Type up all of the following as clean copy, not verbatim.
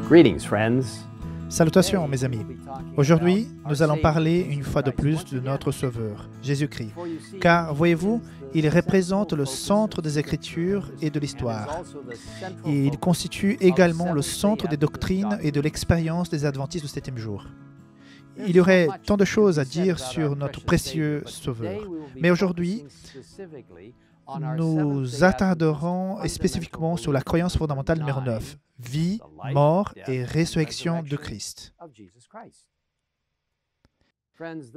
Greetings, friends. Salutations, mes amis. Aujourd'hui, nous allons parler une fois de plus de notre Sauveur, Jésus-Christ. Car, voyez-vous, il représente le centre des Écritures et de l'histoire. Et il constitue également le centre des doctrines et de l'expérience des adventistes du septième jour. Il y aurait tant de choses à dire sur notre précieux Sauveur. Mais aujourd'hui, nous attarderons spécifiquement sur la croyance fondamentale numéro 9, vie, mort et résurrection de Christ.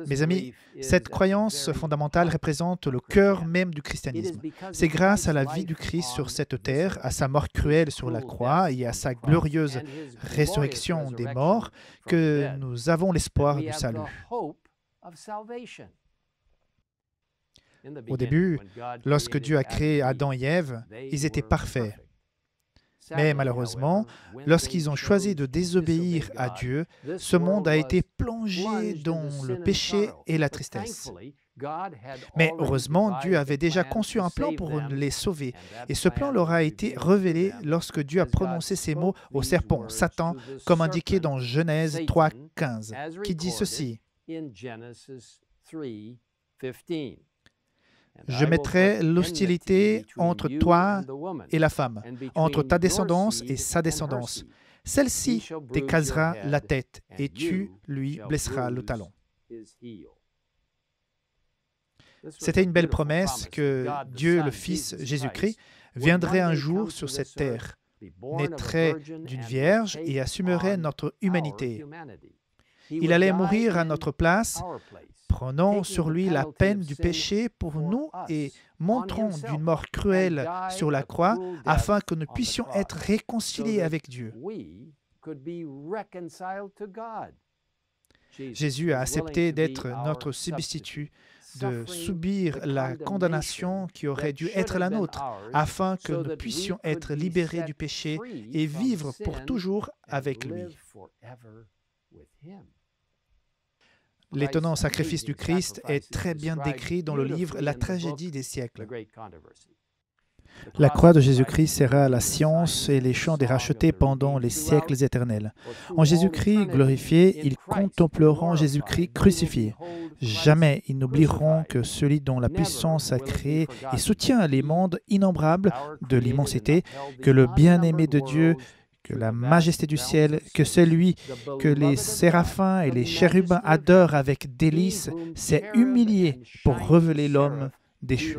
Mes amis, cette croyance fondamentale représente le cœur même du christianisme. C'est grâce à la vie du Christ sur cette terre, à sa mort cruelle sur la croix et à sa glorieuse résurrection des morts que nous avons l'espoir du salut. Au début, lorsque Dieu a créé Adam et Ève, ils étaient parfaits. Mais malheureusement, lorsqu'ils ont choisi de désobéir à Dieu, ce monde a été plongé dans le péché et la tristesse. Mais heureusement, Dieu avait déjà conçu un plan pour les sauver. Et ce plan leur a été révélé lorsque Dieu a prononcé ces mots au serpent, Satan, comme indiqué dans Genèse 3:15, qui dit ceci. Je mettrai l'hostilité entre toi et la femme, entre ta descendance et sa descendance. Celle-ci t'écrasera la tête et tu lui blesseras le talon. C'était une belle promesse que Dieu, le Fils Jésus-Christ, viendrait un jour sur cette terre, naîtrait d'une vierge et assumerait notre humanité. Il allait mourir à notre place, prenant sur lui la peine du péché pour nous et montrant d'une mort cruelle sur la croix afin que nous puissions être réconciliés avec Dieu. Jésus a accepté d'être notre substitut, de subir la condamnation qui aurait dû être la nôtre, afin que nous puissions être libérés du péché et vivre pour toujours avec lui. L'étonnant sacrifice du Christ est très bien décrit dans le livre La tragédie des siècles. La croix de Jésus-Christ sera la science et les chants des rachetés pendant les siècles éternels. En Jésus-Christ glorifié, ils contempleront Jésus-Christ crucifié. Jamais ils n'oublieront que celui dont la puissance a créé et soutient les mondes innombrables de l'immensité, que le bien-aimé de Dieu, que la majesté du ciel, que celui que les séraphins et les chérubins adorent avec délice, s'est humilié pour révéler l'homme déchu,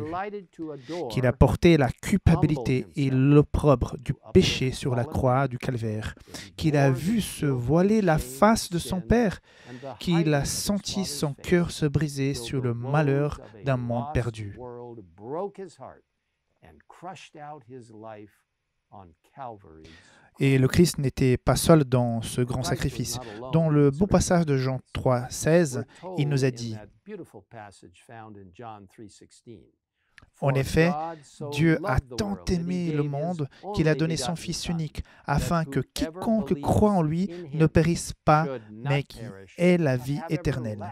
qu'il a porté la culpabilité et l'opprobre du péché sur la croix du calvaire, qu'il a vu se voiler la face de son Père, qu'il a senti son cœur se briser sur le malheur d'un monde perdu. Et le Christ n'était pas seul dans ce grand sacrifice. Dans le beau passage de Jean 3:16, il nous a dit, en effet, Dieu a tant aimé le monde qu'il a donné son Fils unique, afin que quiconque croit en lui ne périsse pas, mais qui ait la vie éternelle.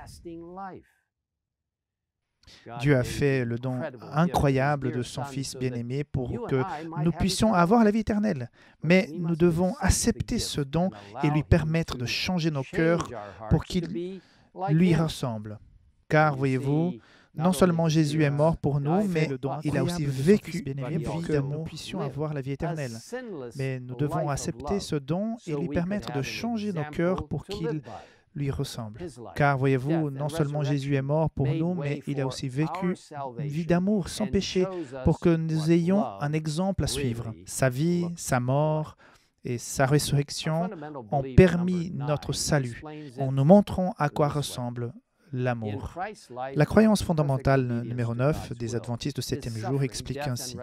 Dieu a fait le don incroyable de son Fils bien-aimé pour que nous puissions avoir la vie éternelle. Mais nous devons accepter ce don et lui permettre de changer nos cœurs pour qu'il lui ressemble. Car, voyez-vous, non seulement Jésus est mort pour nous, mais il a aussi vécu pour que nous puissions avoir la vie éternelle. Mais nous devons accepter ce don et lui permettre de changer nos cœurs pour qu'il lui ressemble. Car, voyez-vous, non seulement Jésus est mort pour nous, mais il a aussi vécu une vie d'amour sans péché pour que nous ayons un exemple à suivre. Sa vie, sa mort et sa résurrection ont permis notre salut en nous montrant à quoi ressemble l'amour. La croyance fondamentale numéro 9 des adventistes du septième jour explique ainsi.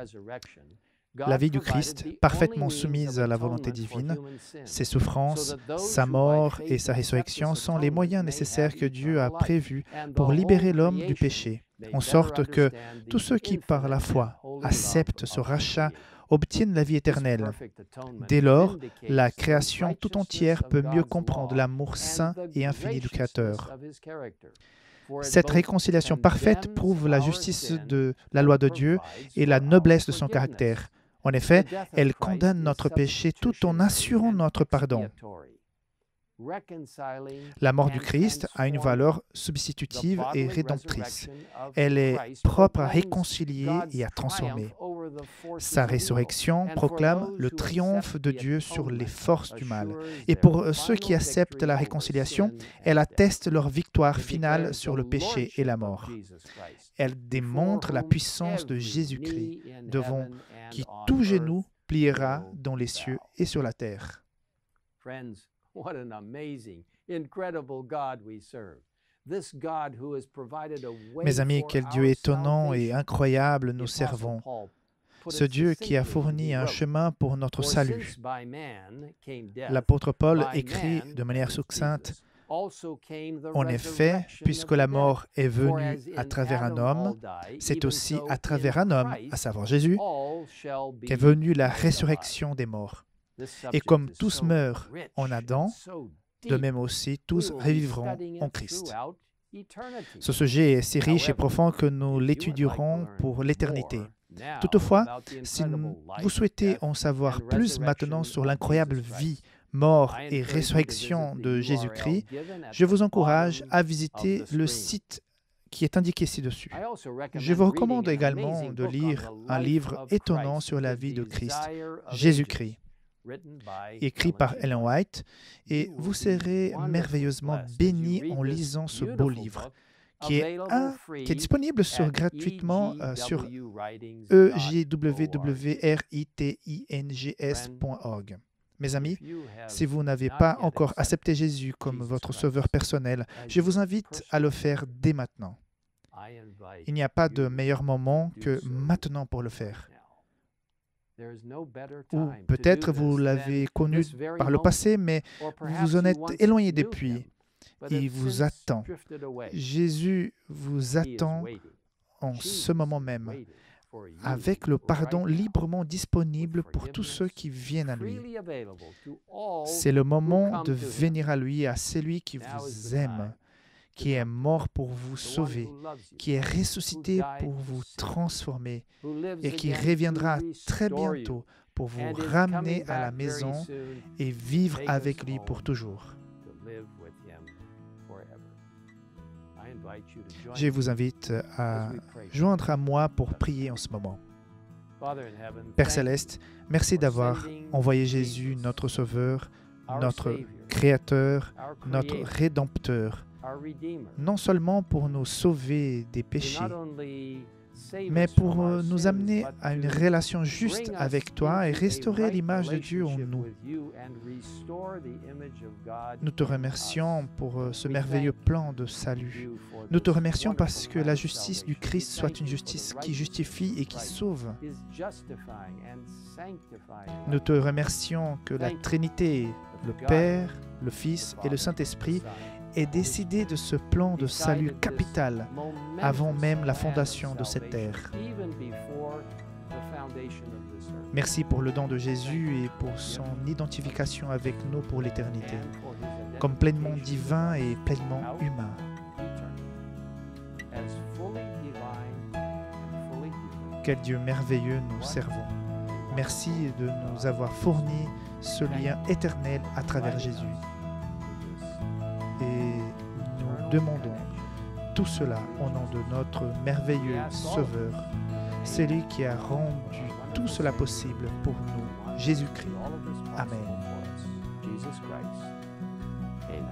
La vie du Christ, parfaitement soumise à la volonté divine, ses souffrances, sa mort et sa résurrection sont les moyens nécessaires que Dieu a prévus pour libérer l'homme du péché, en sorte que tous ceux qui, par la foi, acceptent ce rachat obtiennent la vie éternelle. Dès lors, la création tout entière peut mieux comprendre l'amour saint et infini du Créateur. Cette réconciliation parfaite prouve la justice de la loi de Dieu et la noblesse de son caractère. En effet, elle condamne notre péché tout en assurant notre pardon. La mort du Christ a une valeur substitutive et rédemptrice. Elle est propre à réconcilier et à transformer. Sa résurrection proclame le triomphe de Dieu sur les forces du mal. Et pour ceux qui acceptent la réconciliation, elle atteste leur victoire finale sur le péché et la mort. Elle démontre la puissance de Jésus-Christ, devant qui tout genou pliera dans les cieux et sur la terre. What an amazing, incredible God we serve. This God who has provided a way Mes amis, for quel Dieu our étonnant et salvation. incroyable nous The Apostle servons. Paul put Ce it Dieu qui a succinctly. fourni He un wrote, chemin pour notre "For salut. since by man came death, L'apôtre Paul by écrit man, de manière that is succincte, Jesus, also came the en effet, resurrection puisque of la the mort est dead. For venue as à in travers un Adam homme, all die, c'est even aussi so à travers in un homme, Christ à savoir Jésus, all shall be qu'est venue la made alive." résurrection des morts. This Et subject comme is tous so meurent rich en and Adam, so de deep. même aussi tous We will be revivront studying en it Christ. throughout eternity. Ce sujet est si riche et However, profond que nous if you would like to l'étudierons learn pour l'éternité. more now Toutefois, about the si incredible vous life, souhaitez death, en savoir and plus maintenant resurrection sur of l'incroyable Jesus Christ, vie, mort I et encourage you to résurrection visit de the Jésus-Christ, URL given at je the vous encourage bottom à of visiter the le screen. site qui est indiqué ci-dessus. I also Je vous recommend recommande reading an également amazing de book lire on the un life livre of étonnant Christ, sur la The vie de Christ, Desire of Jésus-Christ, Ages, written by écrit Ellen par G. Ellen White. White, et You vous will be serez wonderfully merveilleusement blessed as you bénis read en this lisant ce beau beautiful livre, book, qui est available free disponible at gratuitement sur egwritings.org. ejwritings.org. Mes amis, If you have si vous n'avez not pas yet encore accepted accepté Jésus comme Jesus votre Christ sauveur personnel, as je vous your invite à le personal faire dès maintenant. I invite Il n'y a pas de you meilleur moment to do que so maintenant pour le faire. now. There is no better Ou time to peut-être do vous this l'avez than connu this very par le moment. passé, mais Or vous perhaps vous en you êtes once éloigné knew depuis. him, but Il have vous since attend. drifted away. Jésus vous He is attend waiting. en Jesus ce moment is même, waiting for you avec le pardon right now, librement disponible with pour tous ceux qui viennent à lui. freely available to all C'est le who moment come de to him. venir à lui, à celui qui Now is vous the aime, time qui est mort pour vous The one sauver, who loves you, qui est ressuscité died pour to vous save you, transformer who lives et qui again reviendra to très restore bientôt you, pour vous and is ramener coming à la back very maison soon et vivre take avec us lui pour home toujours. to live with him forever. I invite you to join Je me vous invite à as we pray. joindre à moi pour prier en ce moment. Father in heaven, Père thank Céleste, merci for d'avoir sending envoyé Jésus, Jesus, notre Sauveur, our notre Savior, Créateur, our notre Creator, Rédempteur, our Redeemer, non seulement pour nous sauver des to péchés, not only save mais us pour from our nous sins, amener but à une to relation juste bring us avec toi et into a restaurer right l'image de Dieu en relationship nous. with you and restore the image of God Nous te in remercions us. pour ce We merveilleux thank plan de salut. you for Nous te this remercions parce wonderful que plan la of justice du salvation. Christ We soit thank une you for the justice qui righteousness justifie of et qui Christ sauve. is justifying and sanctifying Nous us. te remercions que la Thank you Trinité, that le the God, Père, le Fils the et le Father, Saint-Esprit the Son, aient décidé de ce plan de salut decided this capital momentous avant même la plan of fondation de cette salvation terre. even before the foundation of this earth. Merci pour le don de Jésus et pour son identification avec nous pour l'éternité, And for his comme pleinement identification divin et pleinement humain. as fully divine and fully human. Quel Dieu merveilleux nous servons. Merci de nous avoir fourni ce lien éternel à travers Jésus. Et nous demandons tout cela au nom de notre merveilleux Sauveur, celui qui a rendu tout cela possible pour nous, Jésus-Christ. Amen. Jesus Christ. Amen.